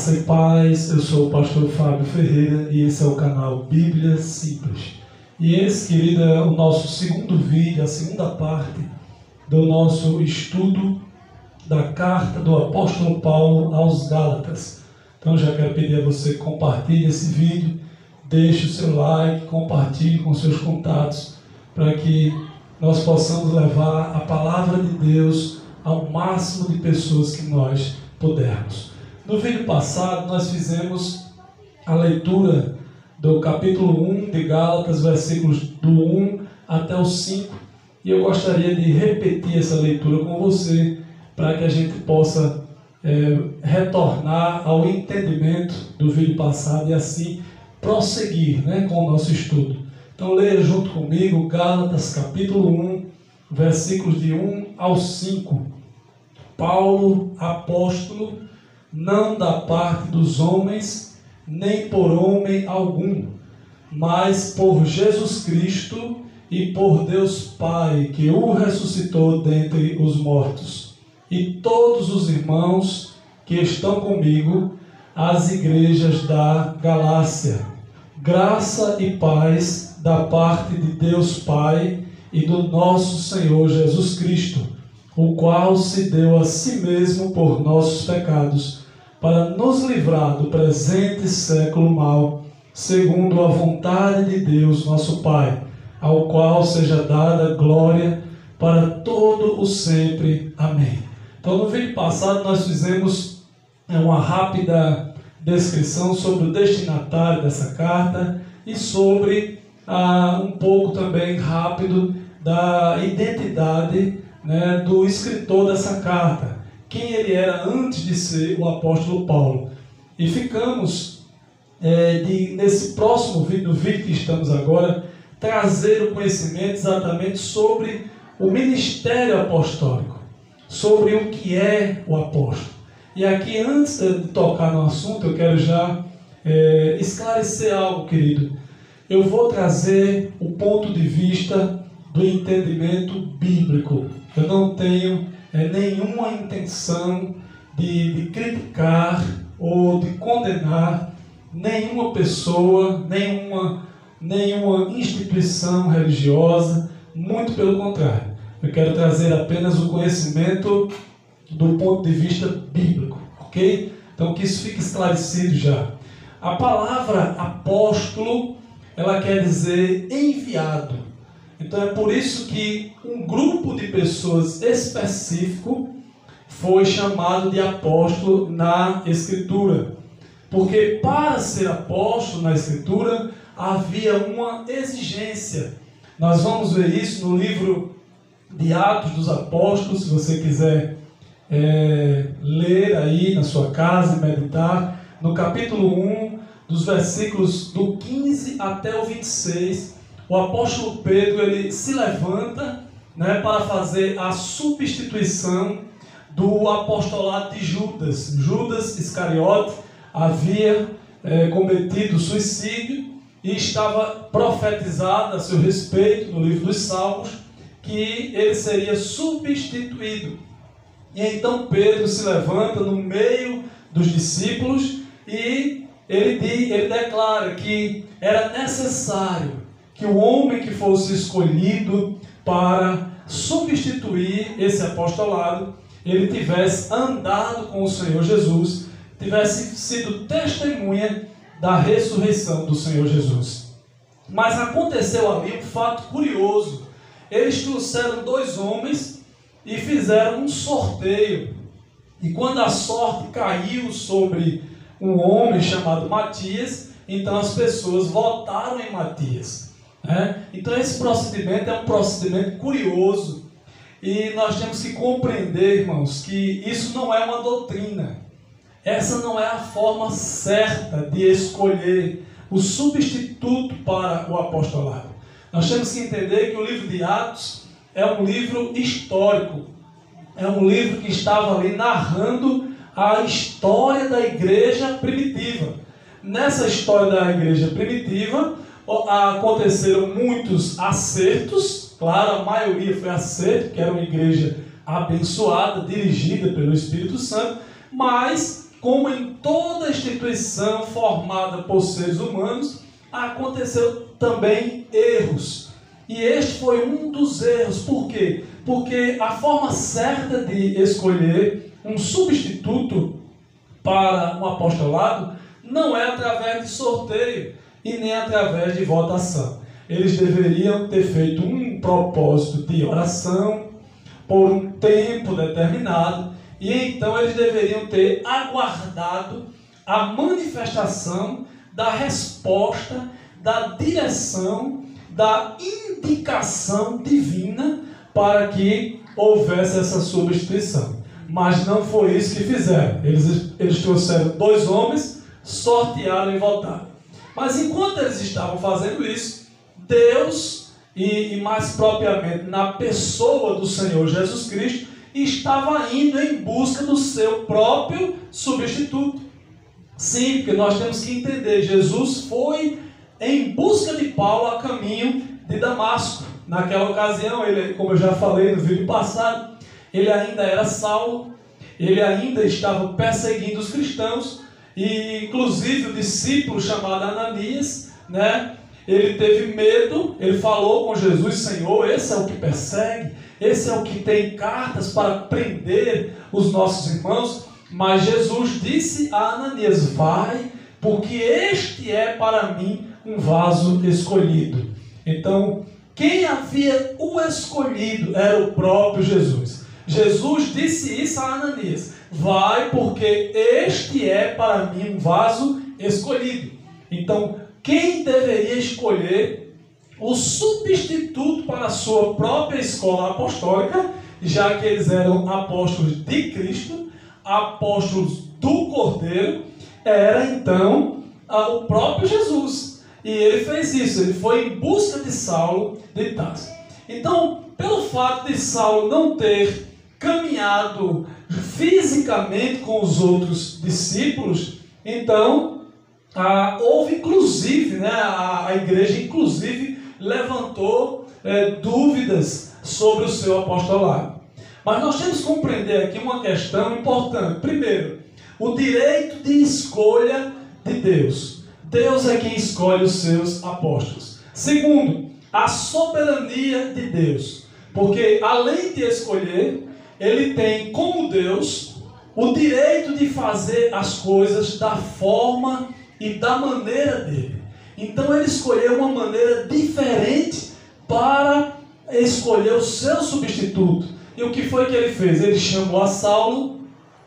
Graça e paz, eu sou o pastor Fábio Ferreira e esse é o canal Bíblia Simples. E esse, querido, é o nosso segundo vídeo, a segunda parte do nosso estudo da carta do apóstolo Paulo aos Gálatas. Então já quero pedir a você que compartilhe esse vídeo, deixe o seu like, compartilhe com seus contatos, para que nós possamos levar a palavra de Deus ao máximo de pessoas que nós pudermos. No vídeo passado nós fizemos a leitura do capítulo 1 de Gálatas, versículos do 1 até o 5, e eu gostaria de repetir essa leitura com você, para que a gente possa retornar ao entendimento do vídeo passado e assim prosseguir, com o nosso estudo. Então leia junto comigo Gálatas capítulo 1, versículos de 1 ao 5. Paulo, apóstolo, não da parte dos homens, nem por homem algum, mas por Jesus Cristo e por Deus Pai, que o ressuscitou dentre os mortos, e todos os irmãos que estão comigo, as igrejas da Galácia. Graça e paz da parte de Deus Pai e do nosso Senhor Jesus Cristo, o qual se deu a si mesmo por nossos pecados, para nos livrar do presente século mau, segundo a vontade de Deus nosso Pai, ao qual seja dada glória para todo o sempre. Amém. Então no vídeo passado nós fizemos uma rápida descrição sobre o destinatário dessa carta e sobre um pouco também rápido da identidade do escritor dessa carta, quem ele era antes de ser o apóstolo Paulo. E ficamos, nesse próximo vídeo, no vídeo que estamos agora, trazer o conhecimento exatamente sobre o ministério apostólico, sobre o que é o apóstolo. E aqui, antes de tocar no assunto, eu quero já esclarecer algo, querido. Eu vou trazer o ponto de vista do entendimento bíblico. Eu não tenho nenhuma intenção de criticar ou de condenar nenhuma pessoa, nenhuma instituição religiosa, muito pelo contrário. Eu quero trazer apenas o conhecimento do ponto de vista bíblico, ok? Então que isso fique esclarecido já. A palavra apóstolo, ela quer dizer enviado. Então é por isso que um grupo de pessoas específico foi chamado de apóstolo na Escritura. Porque para ser apóstolo na Escritura havia uma exigência. Nós vamos ver isso no livro de Atos dos Apóstolos, se você quiser ler aí na sua casa e meditar, no capítulo 1, dos versículos do 15 até o 26, o apóstolo Pedro ele se levanta para fazer a substituição do apostolado de Judas. Judas Iscariote havia cometido suicídio e estava profetizado a seu respeito no livro dos Salmos que ele seria substituído. E então Pedro se levanta no meio dos discípulos e ele declara que era necessário que o homem que fosse escolhido para substituir esse apostolado, ele tivesse andado com o Senhor Jesus, tivesse sido testemunha da ressurreição do Senhor Jesus. Mas aconteceu ali um fato curioso. Eles trouxeram 2 homens e fizeram um sorteio. E quando a sorte caiu sobre um homem chamado Matias, então as pessoas votaram em Matias. Então esse procedimento é um procedimento curioso. E nós temos que compreender, irmãos, que isso não é uma doutrina. Essa não é a forma certa de escolher o substituto para o apostolado. Nós temos que entender que o livro de Atos é um livro histórico. É um livro que estava ali narrando a história da igreja primitiva. Nessa história da igreja primitiva, aconteceram muitos acertos. Claro, a maioria foi acerto, que era uma igreja abençoada, dirigida pelo Espírito Santo. Mas, como em toda instituição formada por seres humanos, aconteceu também erros. E este foi um dos erros. Por quê? Porque a forma certa de escolher um substituto para um apostolado não é através de sorteio e nem através de votação. Eles deveriam ter feito um propósito de oração por um tempo determinado, e então eles deveriam ter aguardado a manifestação da resposta, da direção, da indicação divina para que houvesse essa substituição. Mas não foi isso que fizeram. Eles trouxeram 2 homens, sortearam e votaram. Mas enquanto eles estavam fazendo isso, Deus, e mais propriamente na pessoa do Senhor Jesus Cristo, estava indo em busca do seu próprio substituto. Sim, porque nós temos que entender, Jesus foi em busca de Paulo a caminho de Damasco. Naquela ocasião, ele, como eu já falei no vídeo passado, ele ainda era Saulo, ele ainda estava perseguindo os cristãos, e inclusive o discípulo chamado Ananias, ele teve medo, ele falou com Jesus: Senhor, esse é o que persegue, esse é o que tem cartas para prender os nossos irmãos. Mas Jesus disse a Ananias: vai, porque este é para mim um vaso escolhido. Então, quem havia o escolhido era o próprio Jesus. Jesus disse isso a Ananias: vai, porque este é para mim um vaso escolhido. Então, quem deveria escolher o substituto para a sua própria escola apostólica, já que eles eram apóstolos de Cristo, apóstolos do Cordeiro, era então o próprio Jesus. E ele fez isso, ele foi em busca de Saulo de Tarso. Então, pelo fato de Saulo não ter caminhado fisicamente com os outros discípulos, então houve inclusive, a igreja inclusive levantou dúvidas sobre o seu apostolado. Mas nós temos que compreender aqui uma questão importante. Primeiro, o direito de escolha de Deus. Deus é quem escolhe os seus apóstolos. Segundo, a soberania de Deus. Porque além de escolher, ele tem como Deus o direito de fazer as coisas da forma e da maneira dele. Então ele escolheu uma maneira diferente para escolher o seu substituto. E o que foi que ele fez? Ele chamou a Saulo,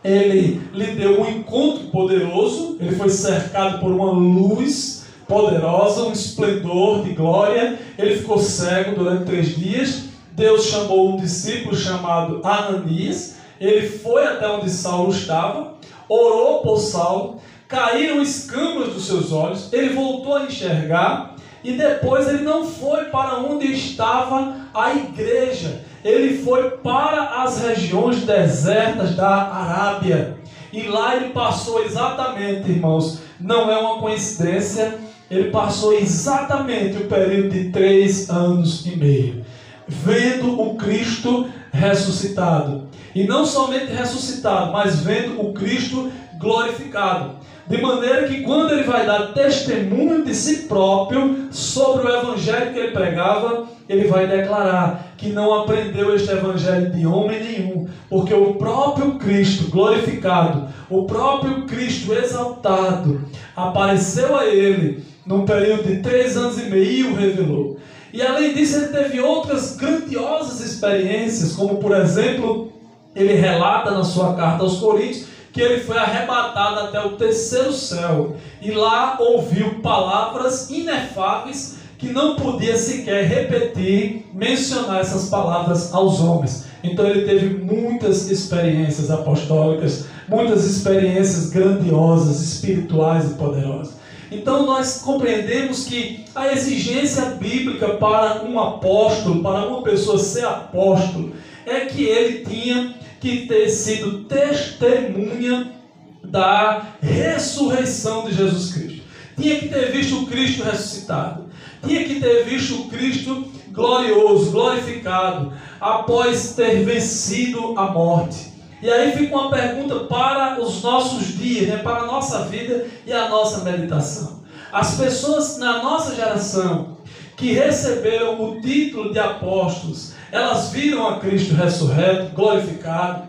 ele lhe deu um encontro poderoso, ele foi cercado por uma luz poderosa, um esplendor de glória, ele ficou cego durante 3 dias. Deus chamou um discípulo chamado Ananias, ele foi até onde Saulo estava, orou por Saulo, caíram escamas dos seus olhos, ele voltou a enxergar, e depois ele não foi para onde estava a igreja, ele foi para as regiões desertas da Arábia, e lá ele passou exatamente, irmãos, não é uma coincidência, ele passou exatamente o período de 3 anos e meio, vendo o Cristo ressuscitado, e não somente ressuscitado, mas vendo o Cristo glorificado, de maneira que quando ele vai dar testemunho de si próprio sobre o evangelho que ele pregava, ele vai declarar que não aprendeu este evangelho de homem nenhum, porque o próprio Cristo glorificado, o próprio Cristo exaltado, apareceu a ele num período de 3 anos e meio e o revelou. E além disso, ele teve outras grandiosas experiências, como por exemplo, ele relata na sua carta aos Coríntios, que ele foi arrebatado até o 3º céu, e lá ouviu palavras inefáveis, que não podia sequer repetir, mencionar essas palavras aos homens. Então ele teve muitas experiências apostólicas, muitas experiências grandiosas, espirituais e poderosas. Então nós compreendemos que a exigência bíblica para um apóstolo, para uma pessoa ser apóstolo, é que ele tinha que ter sido testemunha da ressurreição de Jesus Cristo. Tinha que ter visto o Cristo ressuscitado. Tinha que ter visto o Cristo glorioso, glorificado, após ter vencido a morte. E aí fica uma pergunta para os nossos dias, né? Para a nossa vida e a nossa meditação. As pessoas na nossa geração que receberam o título de apóstolos, elas viram a Cristo ressurreto, glorificado.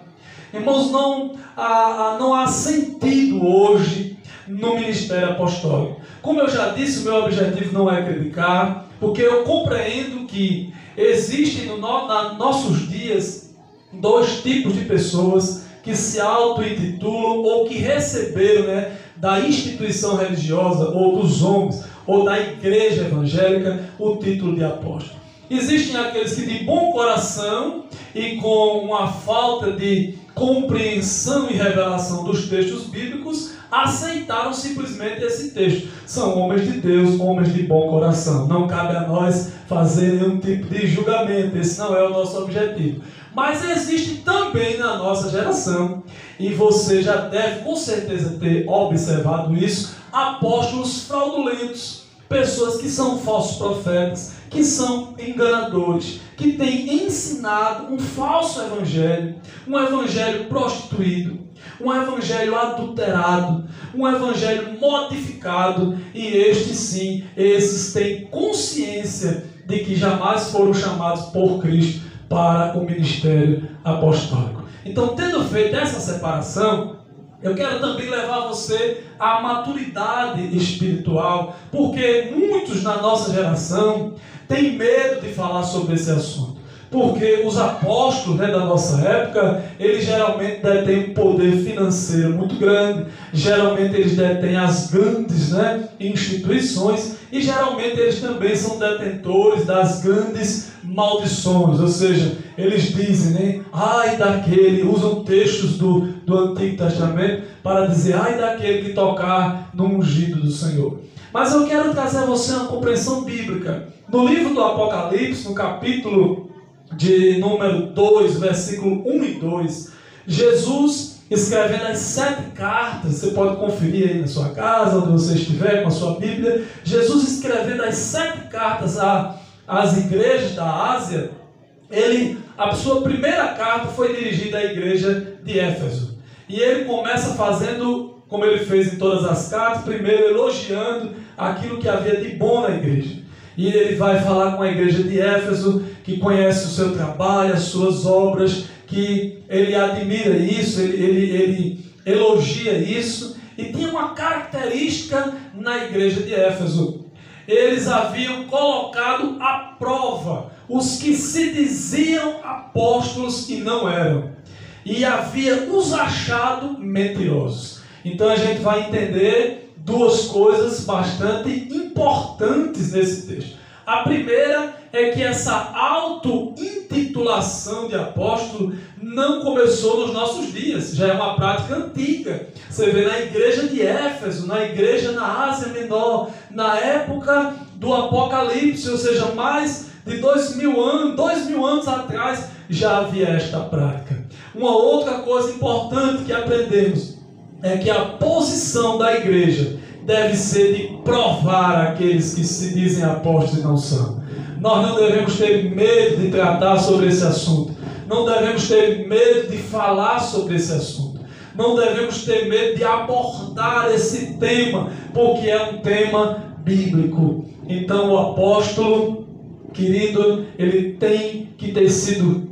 Irmãos, não há sentido hoje no ministério apostólico. Como eu já disse, o meu objetivo não é criticar, porque eu compreendo que existem nos nossos dias dois tipos de pessoas que se auto-intitulam ou que receberam, né, da instituição religiosa ou dos homens ou da igreja evangélica o título de apóstolo. Existem aqueles que de bom coração e com uma falta de compreensão e revelação dos textos bíblicos aceitaram simplesmente esse texto. São homens de Deus, homens de bom coração. Não cabe a nós fazer nenhum tipo de julgamento. Esse não é o nosso objetivo. Mas existe também na nossa geração, e você já deve com certeza ter observado isso, apóstolos fraudulentos, pessoas que são falsos profetas, que são enganadores, que têm ensinado um falso evangelho, um evangelho prostituído, um evangelho adulterado, um evangelho modificado, e esses têm consciência de que jamais foram chamados por Cristo para o ministério apostólico. Então, tendo feito essa separação, eu quero também levar você à maturidade espiritual, porque muitos na nossa geração têm medo de falar sobre esse assunto. Porque os apóstolos, né, da nossa época, eles geralmente detêm um poder financeiro muito grande, geralmente eles detêm as grandes, né, instituições, e geralmente eles também são detentores das grandes maldições, ou seja, eles dizem, né, ai daquele, usam textos do Antigo Testamento para dizer, ai daquele que tocar no ungido do Senhor. Mas eu quero trazer a você uma compreensão bíblica. No livro do Apocalipse, no capítulo de número 2, versículo 1 e 2, Jesus escrevendo as 7 cartas, você pode conferir aí na sua casa, onde você estiver com a sua Bíblia, Jesus escrevendo as 7 cartas às igrejas da Ásia, a sua primeira carta foi dirigida à igreja de Éfeso, e ele começa fazendo, como ele fez em todas as cartas, primeiro elogiando aquilo que havia de bom na igreja. E ele vai falar com a igreja de Éfeso, que conhece o seu trabalho, as suas obras, que ele admira isso, ele elogia isso. E tinha uma característica na igreja de Éfeso. Eles haviam colocado à prova os que se diziam apóstolos e não eram. E havia os achado mentirosos. Então a gente vai entender duas coisas bastante importantes nesse texto. A primeira é que essa auto-intitulação de apóstolo não começou nos nossos dias, já é uma prática antiga. Você vê na igreja de Éfeso, na igreja na Ásia Menor, na época do Apocalipse, ou seja, mais de 2000 anos atrás, já havia esta prática. Uma outra coisa importante que aprendemos é que a posição da igreja deve ser de provar aqueles que se dizem apóstolos e não são. Nós não devemos ter medo de tratar sobre esse assunto. Não devemos ter medo de falar sobre esse assunto. Não devemos ter medo de abordar esse tema, porque é um tema bíblico. Então o apóstolo, querido, ele tem que ter sido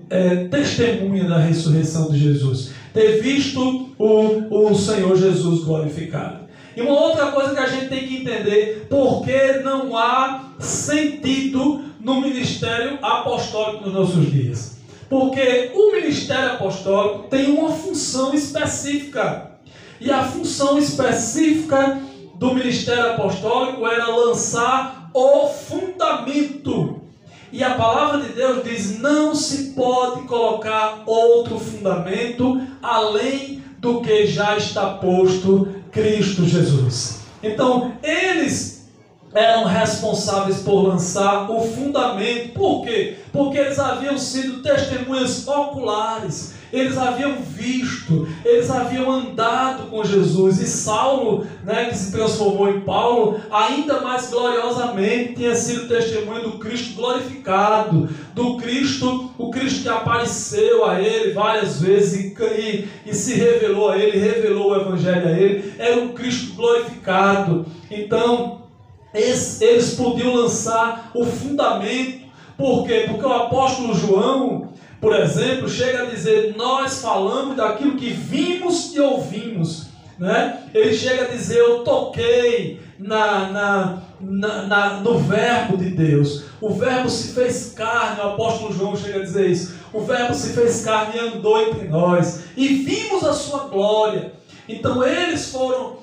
testemunha da ressurreição de Jesus, ter visto o Senhor Jesus glorificado. E uma outra coisa que a gente tem que entender, porque não há sentido no ministério apostólico nos nossos dias. Porque o ministério apostólico tem uma função específica. E a função específica do ministério apostólico era lançar o fundamento. E a palavra de Deus diz, não se pode colocar outro fundamento além do que já está posto Cristo Jesus. Então, eles eram responsáveis por lançar o fundamento. Por quê? Porque eles haviam sido testemunhas oculares. eles haviam visto, eles haviam andado com Jesus. E Saulo, que se transformou em Paulo, ainda mais gloriosamente tinha sido testemunho do Cristo glorificado, do Cristo, o Cristo que apareceu a ele várias vezes e se revelou a ele, revelou o Evangelho a ele. Era um Cristo glorificado. Então, eles podiam lançar o fundamento. Por quê? Porque o apóstolo João, por exemplo, chega a dizer: nós falamos daquilo que vimos e ouvimos. Ele chega a dizer: eu toquei no verbo de Deus. O verbo se fez carne. O apóstolo João chega a dizer isso. O verbo se fez carne e andou entre nós. E vimos a sua glória. Então eles foram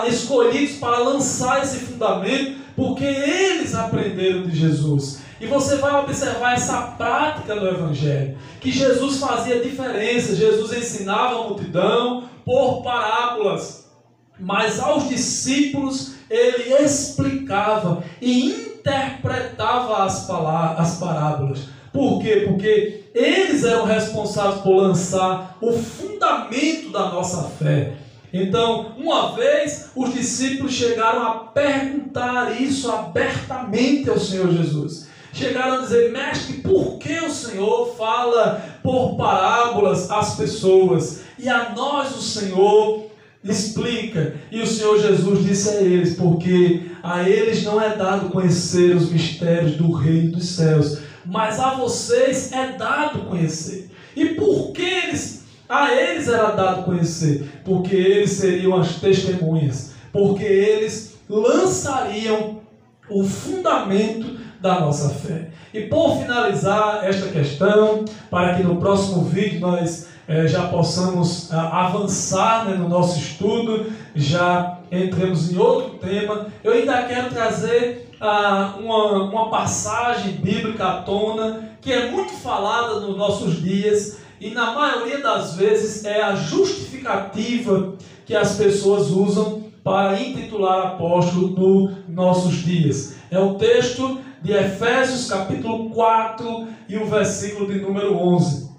escolhidos para lançar esse fundamento, porque eles aprenderam de Jesus. E você vai observar essa prática do Evangelho, que Jesus fazia diferença. Jesus ensinava a multidão por parábolas, mas aos discípulos ele explicava e interpretava as parábolas. Por quê? Porque eles eram responsáveis por lançar o fundamento da nossa fé. Então, uma vez, os discípulos chegaram a perguntar isso abertamente ao Senhor Jesus. Chegaram a dizer: mestre, por que o Senhor fala por parábolas às pessoas? E a nós o Senhor explica. E o Senhor Jesus disse a eles: porque a eles não é dado conhecer os mistérios do reino dos céus, mas a vocês é dado conhecer. E por que a eles era dado conhecer? Porque eles seriam as testemunhas, porque eles lançariam o fundamento da nossa fé. E por finalizar esta questão, para que no próximo vídeo nós já possamos avançar no nosso estudo, já entremos em outro tema, eu ainda quero trazer uma passagem bíblica à tona, que é muito falada nos nossos dias, e na maioria das vezes é a justificativa que as pessoas usam para intitular apóstolo nos nossos dias. É o texto de Efésios capítulo 4 e o versículo de número 11.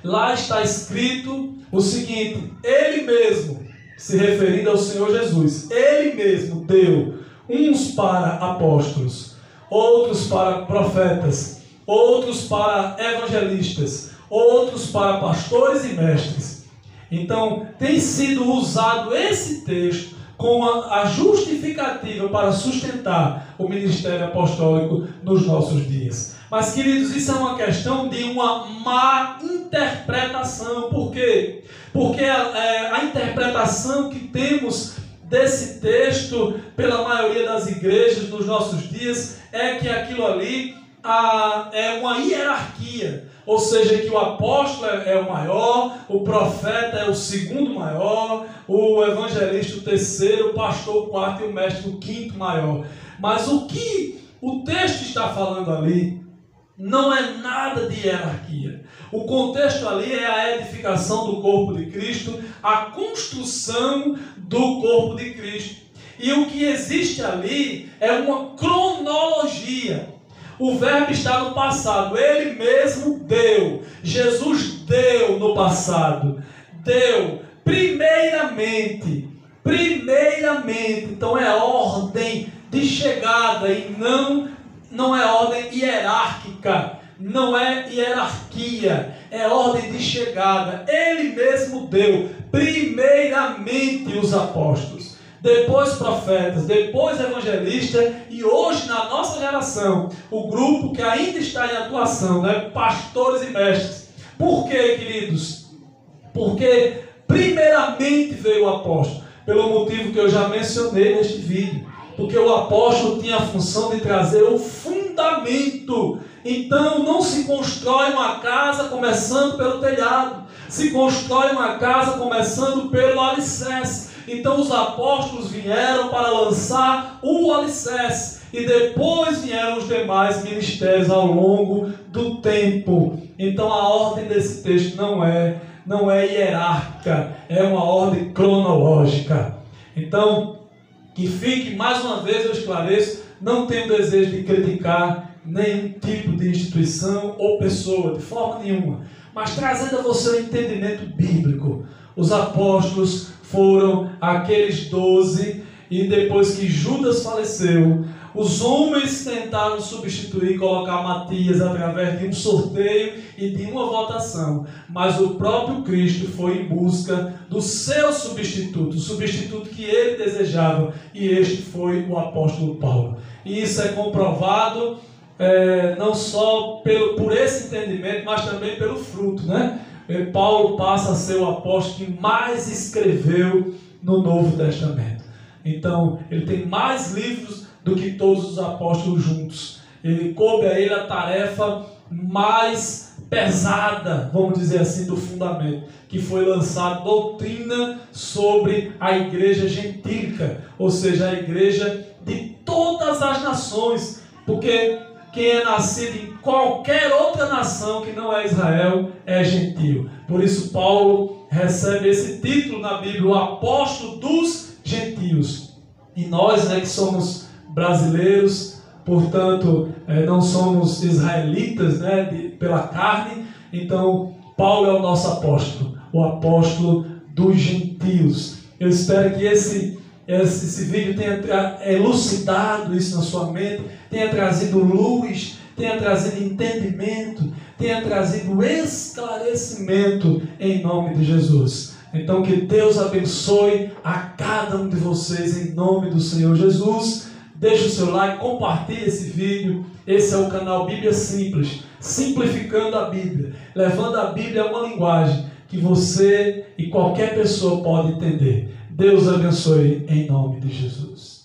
Lá está escrito o seguinte: ele mesmo, se referindo ao Senhor Jesus, ele mesmo deu uns para apóstolos, outros para profetas, outros para evangelistas, outros para pastores e mestres. Então, tem sido usado esse texto com a justificativa para sustentar o ministério apostólico nos nossos dias. Mas, queridos, isso é uma questão de uma má interpretação. Por quê? Porque a interpretação que temos desse texto pela maioria das igrejas nos nossos dias é que aquilo ali é uma hierarquia. Ou seja, que o apóstolo é o maior, o profeta é o segundo maior, o evangelista o terceiro, o pastor o quarto e o mestre o quinto maior. Mas o que o texto está falando ali não é nada de hierarquia. O contexto ali é a edificação do corpo de Cristo, a construção do corpo de Cristo. E o que existe ali é uma cronologia. O verbo está no passado, ele mesmo deu. Jesus deu no passado. Deu primeiramente. Então é ordem de chegada e não é ordem hierárquica. Não é hierarquia, é ordem de chegada. Ele mesmo deu primeiramente os apóstolos, depois profetas, depois evangelistas, e hoje na nossa geração, o grupo que ainda está em atuação, pastores e mestres. Por quê, queridos? Porque primeiramente veio o apóstolo, pelo motivo que eu já mencionei neste vídeo, porque o apóstolo tinha a função de trazer o fundamento. Então não se constrói uma casa começando pelo telhado, se constrói uma casa começando pelo alicerce. Então os apóstolos vieram para lançar o alicerce e depois vieram os demais ministérios ao longo do tempo. Então a ordem desse texto não é hierárquica, é uma ordem cronológica. Então, que fique, mais uma vez eu esclareço, não tenho desejo de criticar nenhum tipo de instituição ou pessoa, de forma nenhuma. mas trazendo a você o entendimento bíblico. Os apóstolos foram aqueles 12, e depois que Judas faleceu, os homens tentaram substituir, colocar Matias através de um sorteio e de uma votação, mas o próprio Cristo foi em busca do seu substituto, o substituto que ele desejava, e este foi o apóstolo Paulo. E isso é comprovado não só por esse entendimento, mas também pelo fruto, né? Paulo passa a ser o apóstolo que mais escreveu no Novo Testamento. Então, ele tem mais livros do que todos os apóstolos juntos. Coube a ele a tarefa mais pesada, vamos dizer assim, do fundamento, que foi lançar doutrina sobre a igreja gentílica, ou seja, a igreja de todas as nações, porque quem é nascido em qualquer outra nação que não é Israel é gentio. Por isso Paulo recebe esse título na Bíblia, o apóstolo dos gentios. E nós, que somos brasileiros, portanto, não somos israelitas, pela carne, então Paulo é o nosso apóstolo, o apóstolo dos gentios. Eu espero que esse vídeo tenha elucidado isso na sua mente, tenha trazido luz, tenha trazido entendimento, tenha trazido esclarecimento em nome de Jesus. Então que Deus abençoe a cada um de vocês em nome do Senhor Jesus. Deixe o seu like, compartilhe esse vídeo. Esse é o canal Bíblia Simples, simplificando a Bíblia, levando a Bíblia a uma linguagem que você e qualquer pessoa pode entender. Deus abençoe em nome de Jesus.